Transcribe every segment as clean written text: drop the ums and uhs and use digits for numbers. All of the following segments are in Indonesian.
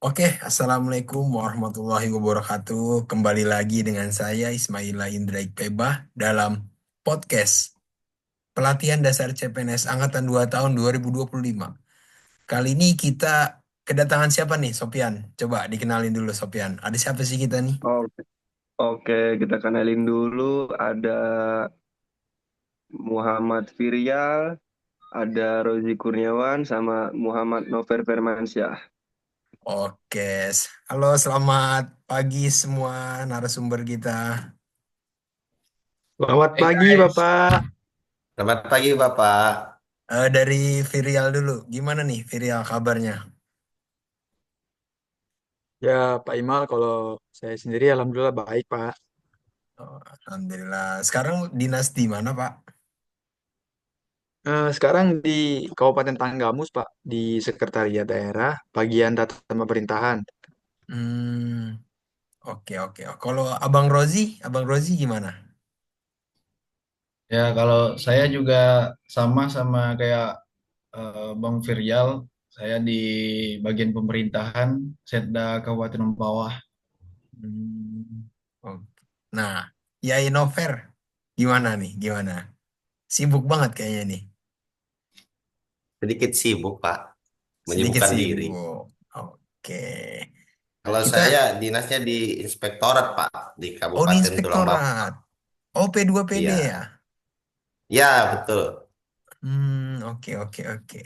Oke, Assalamualaikum warahmatullahi wabarakatuh. Kembali lagi dengan saya Ismaila Indra Pebah dalam podcast Pelatihan Dasar CPNS Angkatan 2 tahun 2025. Kali ini kita kedatangan siapa nih, Sopian? Coba dikenalin dulu, Sopian. Ada siapa sih kita nih? Oke, oke, kita kenalin dulu. Ada Muhammad Firyal, ada Rozi Kurniawan, sama Muhammad Nover Firmansyah. Oke, halo selamat pagi semua narasumber kita. Selamat Hey pagi, guys, Bapak. selamat pagi Bapak. Dari Virial dulu, gimana nih Virial kabarnya? Ya, Pak Imal, kalau saya sendiri alhamdulillah baik, Pak. Oh, Alhamdulillah. Sekarang dinas di mana, Pak? Sekarang di Kabupaten Tanggamus, Pak, di Sekretariat Daerah, bagian data pemerintahan. Hmm. Oke, oke. Kalau Abang Rozi gimana? Ya kalau saya juga sama kayak Bang Viryal, saya di bagian pemerintahan Setda Kabupaten Mempawah. Hmm, oke. Nah, Yai Nover, gimana nih? Gimana? Sibuk banget kayaknya nih. Sedikit sibuk, Pak, Sedikit menyibukkan diri. sibuk. Oke. Kalau saya Kita, dinasnya di Inspektorat, Pak, di oh di Kabupaten Tulang Bawang. inspektorat. Oh, P2PD Iya, ya? ya betul. Oke, oke, oke.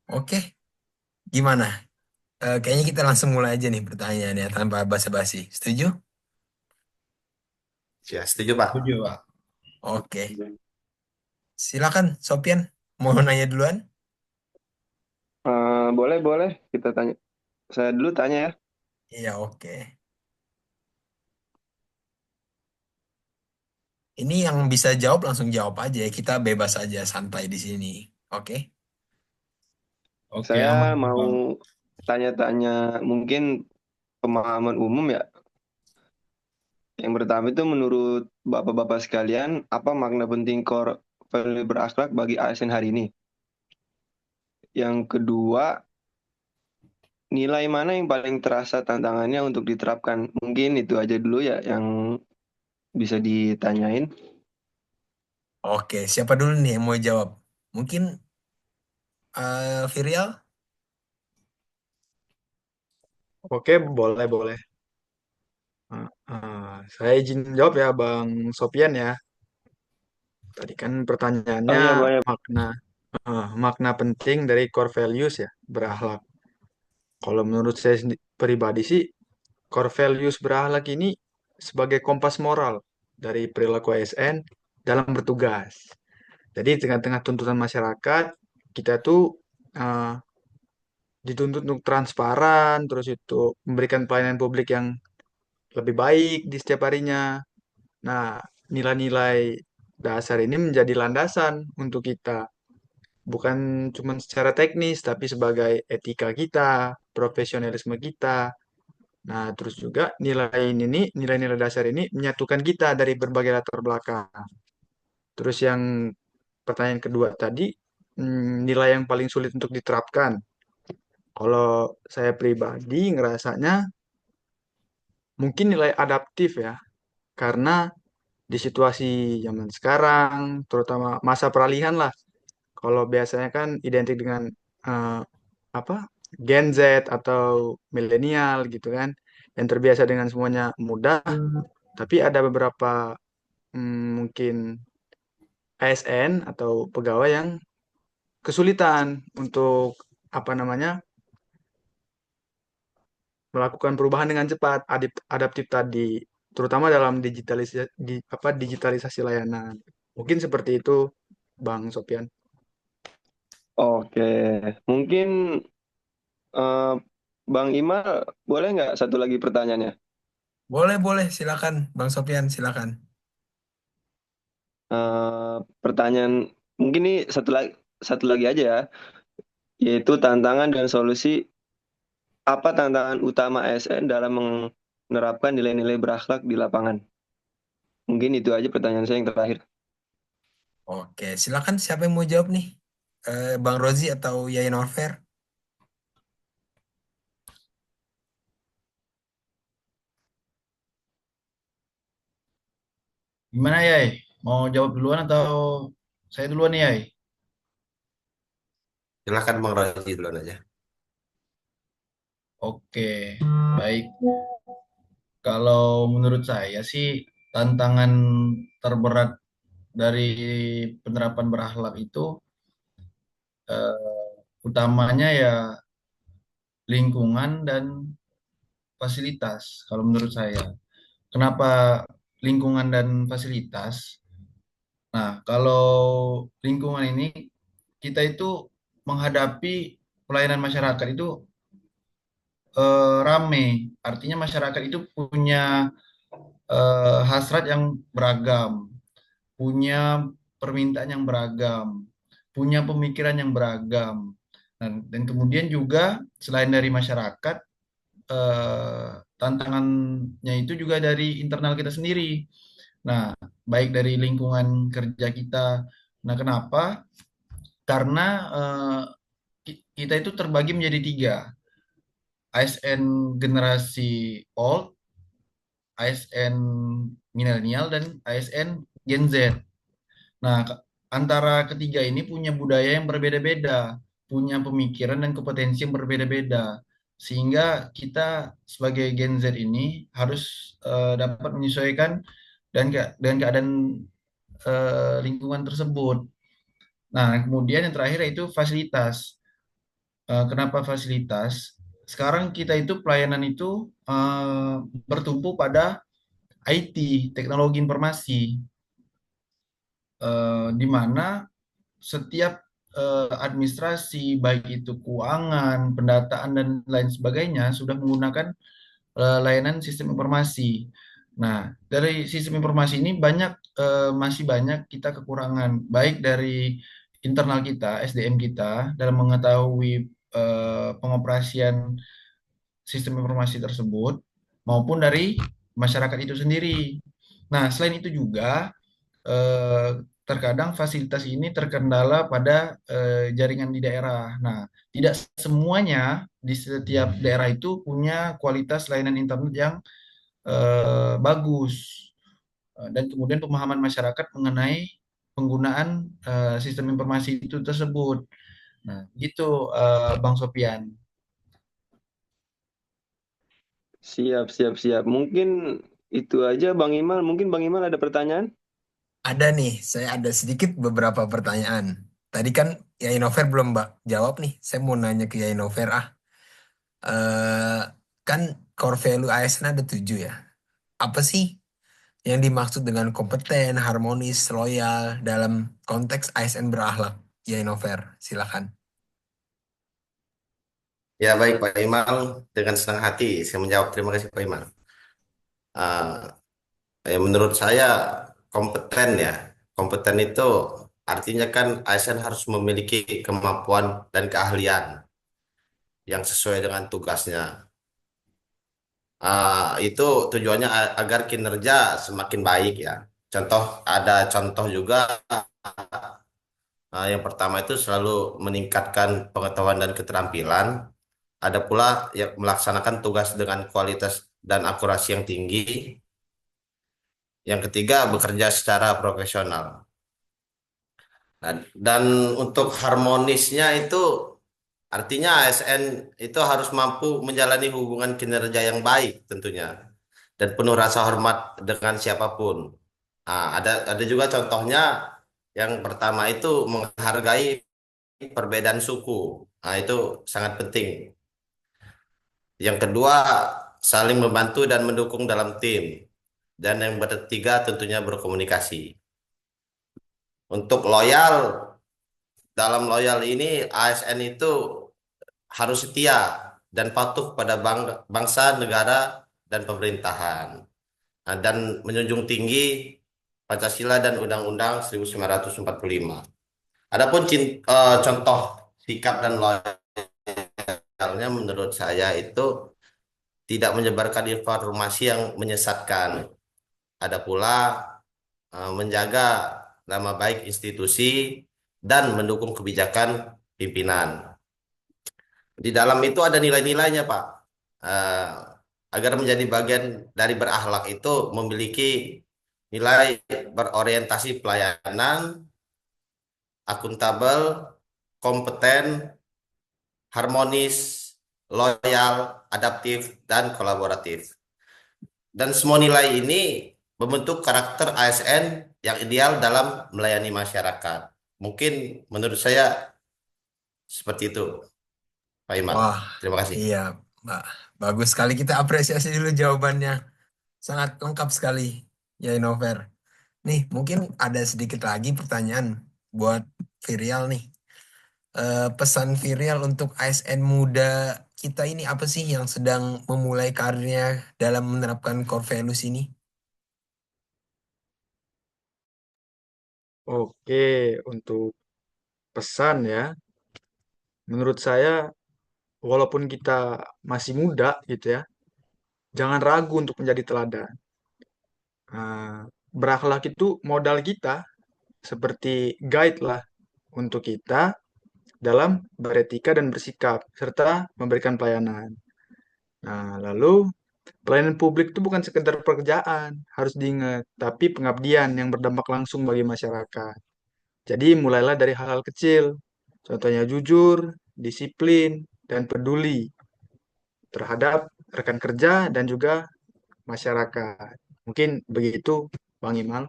Oke, gimana? Kayaknya kita langsung mulai aja nih pertanyaannya tanpa basa-basi. Setuju? Ya, setuju, Pak. Setuju Pak. Oke. Silakan, Sopian. Mau nanya duluan? Boleh, boleh. Kita tanya. Saya dulu tanya ya. Iya, oke. Ini yang bisa jawab langsung jawab aja ya. Kita bebas aja santai di sini. Oke? Oke Saya aman mau Bang. tanya-tanya mungkin pemahaman umum ya. Yang pertama itu menurut Bapak-Bapak sekalian, apa makna penting core value berakhlak bagi ASN hari ini? Yang kedua, nilai mana yang paling terasa tantangannya untuk diterapkan? Mungkin itu aja dulu ya yang bisa ditanyain. Oke, siapa dulu nih yang mau jawab? Mungkin Virial? Oke, boleh, boleh. Saya izin jawab ya, Bang Sopian ya. Tadi kan Oh pertanyaannya iya, boleh. makna penting dari core values ya, berakhlak. Kalau menurut saya pribadi sih, core values berakhlak ini sebagai kompas moral dari perilaku ASN dalam bertugas. Jadi tengah-tengah tuntutan masyarakat, kita tuh uh, dituntut untuk transparan, terus itu memberikan pelayanan publik yang lebih baik di setiap harinya. Nah, nilai-nilai dasar ini menjadi landasan untuk kita, bukan cuma secara teknis, tapi sebagai etika kita, profesionalisme kita. Nah, terus juga nilai-nilai dasar ini menyatukan kita dari berbagai latar belakang. Terus yang pertanyaan kedua tadi, nilai yang paling sulit untuk diterapkan. Kalau saya pribadi ngerasanya mungkin nilai adaptif ya, karena di situasi zaman sekarang, terutama masa peralihan lah. Kalau biasanya kan identik dengan eh, apa Gen Z atau milenial gitu kan, yang terbiasa dengan semuanya mudah, tapi ada beberapa mungkin ASN atau pegawai yang kesulitan untuk apa namanya melakukan perubahan dengan cepat, adaptif tadi, terutama dalam digitalisasi layanan. Mungkin seperti itu, Bang Sopyan. Oke, mungkin eh, Bang Imal boleh nggak satu lagi pertanyaannya? Boleh, boleh. Silakan, Bang Sopian, silakan. Pertanyaan mungkin ini satu lagi aja ya, yaitu tantangan dan solusi. Apa tantangan utama ASN dalam menerapkan nilai-nilai berakhlak di lapangan? Mungkin itu aja pertanyaan saya yang terakhir. Oke, silakan siapa yang mau jawab nih? Bang Rozi atau Yai Nover? Gimana Yai? Mau jawab duluan atau saya duluan nih Yai? Silahkan Bang Roji duluan aja. Oke, baik. Kalau menurut saya sih tantangan terberat dari penerapan berakhlak itu utamanya ya lingkungan dan fasilitas. Kalau menurut saya, kenapa lingkungan dan fasilitas? Nah, kalau lingkungan ini kita itu menghadapi pelayanan masyarakat itu rame. Artinya masyarakat itu punya hasrat yang beragam, punya permintaan yang beragam, punya pemikiran yang beragam. Dan kemudian juga selain dari masyarakat, tantangannya itu juga dari internal kita sendiri. Nah, baik dari lingkungan kerja kita. Nah, kenapa? Karena kita itu terbagi menjadi tiga, ASN generasi old, ASN milenial, dan ASN Gen Z. Nah, antara ketiga ini punya budaya yang berbeda-beda, punya pemikiran dan kompetensi yang berbeda-beda. Sehingga kita sebagai Gen Z ini harus dapat menyesuaikan dengan keadaan lingkungan tersebut. Nah, kemudian yang terakhir yaitu fasilitas. Kenapa fasilitas? Sekarang kita itu pelayanan itu bertumpu pada IT, teknologi informasi, di mana setiap administrasi, baik itu keuangan, pendataan, dan lain sebagainya, sudah menggunakan layanan sistem informasi. Nah, dari sistem informasi ini masih banyak kita kekurangan, baik dari internal kita, SDM kita, dalam mengetahui pengoperasian sistem informasi tersebut, maupun dari masyarakat itu sendiri. Nah, selain itu juga eh, terkadang fasilitas ini terkendala pada jaringan di daerah. Nah, tidak semuanya di setiap daerah itu punya kualitas layanan internet yang bagus. Dan kemudian pemahaman masyarakat mengenai penggunaan sistem informasi itu tersebut. Nah, gitu Bang Sopian. Siap, siap, siap. Mungkin itu aja Bang Imal. Mungkin Bang Imal ada pertanyaan? Ada nih, saya ada sedikit beberapa pertanyaan. Tadi kan Yai Nover belum Mbak jawab nih. Saya mau nanya ke Yai Nover eh kan core value ASN ada 7 ya. Apa sih yang dimaksud dengan kompeten, harmonis, loyal dalam konteks ASN berakhlak? Yai Nover, silakan. Ya baik Pak Imal, dengan senang hati saya menjawab. Terima kasih Pak Imal. Menurut saya kompeten ya. Kompeten itu artinya kan ASN harus memiliki kemampuan dan keahlian yang sesuai dengan tugasnya. Itu tujuannya agar kinerja semakin baik ya. Ada contoh juga. Yang pertama itu selalu meningkatkan pengetahuan dan keterampilan. Ada pula yang melaksanakan tugas dengan kualitas dan akurasi yang tinggi. Yang ketiga, bekerja secara profesional. Dan untuk harmonisnya itu artinya ASN itu harus mampu menjalani hubungan kinerja yang baik tentunya dan penuh rasa hormat dengan siapapun. Ada juga contohnya yang pertama itu menghargai perbedaan suku. Itu sangat penting. Yang kedua, saling membantu dan mendukung dalam tim. Dan yang ketiga tentunya berkomunikasi. Untuk loyal, dalam loyal ini ASN itu harus setia dan patuh pada bangsa, negara, dan pemerintahan. Dan menjunjung tinggi Pancasila dan Undang-Undang 1945. Adapun contoh sikap dan loyalnya menurut saya itu tidak menyebarkan informasi yang menyesatkan. Ada pula menjaga nama baik institusi dan mendukung kebijakan pimpinan. Di dalam itu ada nilai-nilainya, Pak. Eh, Agar menjadi bagian dari berakhlak itu memiliki nilai berorientasi pelayanan, akuntabel, kompeten, harmonis, loyal, adaptif, dan kolaboratif. Dan semua nilai ini membentuk karakter ASN yang ideal dalam melayani masyarakat. Mungkin menurut saya seperti itu, Pak Iman. Wah, Terima kasih. iya, Mbak. Bagus sekali, kita apresiasi dulu jawabannya. Sangat lengkap sekali, ya Inover. Nih, mungkin ada sedikit lagi pertanyaan buat Virial nih. Pesan Virial untuk ASN muda kita ini apa sih yang sedang memulai karirnya dalam menerapkan core values ini? Oke, untuk pesan ya, menurut saya walaupun kita masih muda gitu ya, jangan ragu untuk menjadi teladan. Nah, berakhlak itu modal kita, seperti guide lah untuk kita dalam beretika dan bersikap, serta memberikan pelayanan. Nah, lalu pelayanan publik itu bukan sekedar pekerjaan, harus diingat, tapi pengabdian yang berdampak langsung bagi masyarakat. Jadi mulailah dari hal-hal kecil, contohnya jujur, disiplin, dan peduli terhadap rekan kerja dan juga masyarakat. Mungkin begitu, Bang Imal.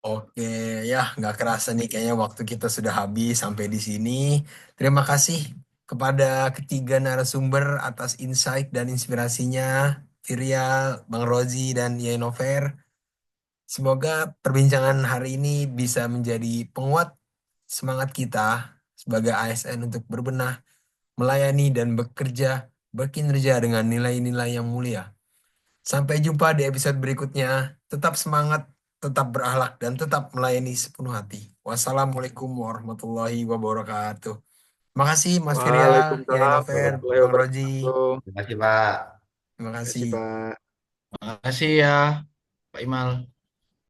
Oke, ya nggak kerasa nih kayaknya waktu kita sudah habis sampai di sini. Terima kasih kepada ketiga narasumber atas insight dan inspirasinya, Virial, Bang Rozi, dan Yenover. Semoga perbincangan hari ini bisa menjadi penguat semangat kita sebagai ASN untuk berbenah, melayani, dan berkinerja dengan nilai-nilai yang mulia. Sampai jumpa di episode berikutnya. Tetap semangat, tetap berakhlak, dan tetap melayani sepenuh hati. Wassalamualaikum warahmatullahi wabarakatuh. Makasih Mas Viria, ya Waalaikumsalam Nover, warahmatullahi Bang Roji. wabarakatuh. Terima kasih, Pak. Terima Terima kasih. kasih, Pak. Makasih ya, Pak Imal.